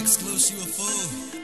exclusive, you a fool.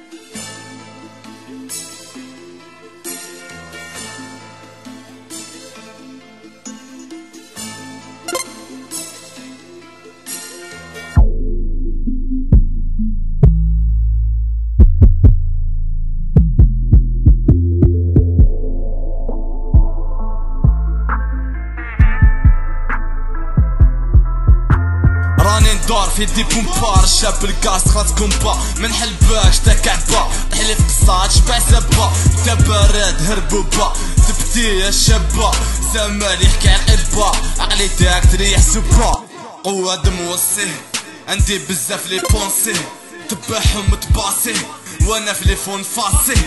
دار في دي بومبار الشاب الكاس خلاص كومبا من حلباش تا كعبة حلف قصات شبع زبا دابا راد هربوبا تبتي يا شابة زمان يحكي عقبة عقلي تاعك تريح سوبا قوة دم وصيه عندي بزاف لي بونسي تبعهم تباسي وانا في لي فون فاسي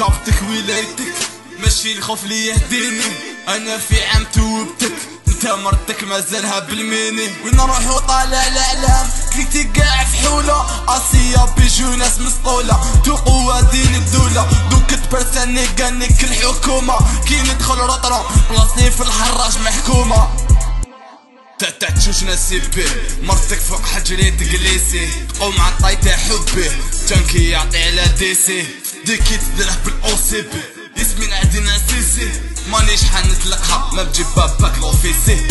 قابتك ولايتك ماشي الخوف لي يهديني انا في عام توبتك انت مرتك مازالها بالميني وين نروحو طالع الاعلام كليتي قاع في حولة اسيا بيجو ناس مسطولة دو قوة دين الدولة دوك تبرساني قانيك الحكومة كي ندخل رطرة بلاصتي في الحراج محكومة تاتا تشوش نسيبي مرتك فوق حجري تقليسي تقوم عن طايته حبي تنكي يعطي على ديسي ديكي تدرح بالاوسيبي اسمي عندنا سيسي مانيش حنطلقها ما بجيب باباك لوفيسي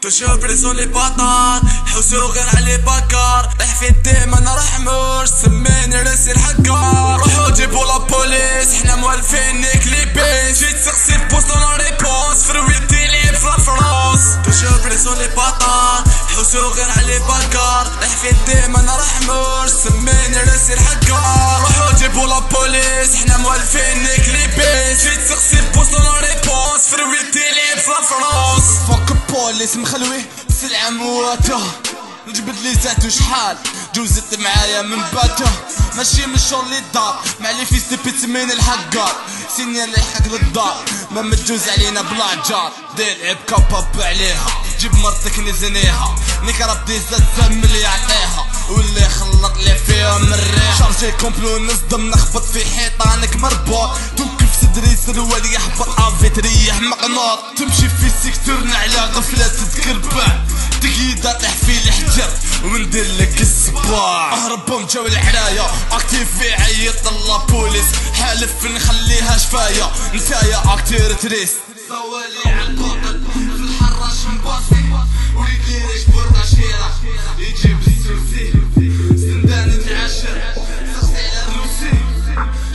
توجور بريسو لي باطار حوسو غير علي باكار طيح في الديم انا رحموش سميني راسي الحكار روحو جيبو لابوليس حنا موالفين نيك لي بيس جيت سقسي بوست لا ريبونس فرويتي لي في لافرونس توجور بريسو لي باطار حوسو غير علي باكار طيح في الديم انا رحموش سميني راسي الحكار روحو جيبو لابوليس حنا موالفين نيك لي بيس جيت سقسي بوست لا ريبونس فرويتي لي في لافرونس فوق بوليس مخلوي سلعة مواته نجبد لي زاتو شحال جوزت معايا من باته ماشي من شغل لي الدار مع لي فيس دي بيت من الحقار سينيال اللي حق للدار ما متجوز علينا بلا جار دير لعب كوباب عليها جيب مرتك نزنيها نيك ربي زاد اللي يعطيها واللي خلط لي فيها من الريح شارجي كومبلو نصدم نخبط في حيطانك مربوط توقف صدري سروالي يحبط افي تريح مقناط تمشي في سيكتورنا على غفلة تتكربع تقيدة طيح في الحجر وندير لك الصباع اهربهم جاو العراية اكتيفي عيط لابوليس حالف نخليها شفاية نسايا اكتير تريس صوالي عالقوطن في الحراش مباصي وريد لي ريش بورطة شهيرة يجيب السوسي سندان نتعاشر سقسي على الروسي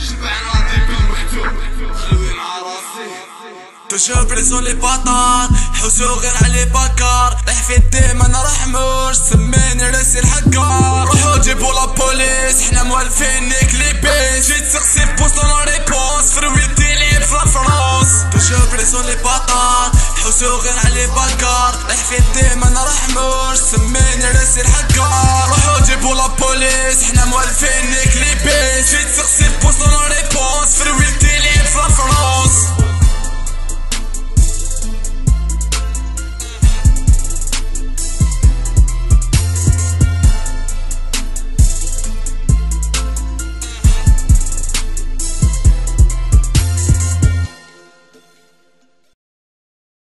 شبع راضي بالمكتوب خلوي مع راسي توجور بريسو لي باطار حوسو غير علي باكار طيح في الديم انا رحموش سميني راسي الحكار روحو جيبو لابوليس حنا موالفين نيك لي بيس جيت سقسي بوست لا ريبونس فرويتي لي في لافرونس توجور بريسو لي باطار حوسو غير علي باكار طيح في الديم انا رحموش سميني راسي الحكار روحو جيبو لابوليس حنا موالفين نيك لي بيس جيت سقسي بوست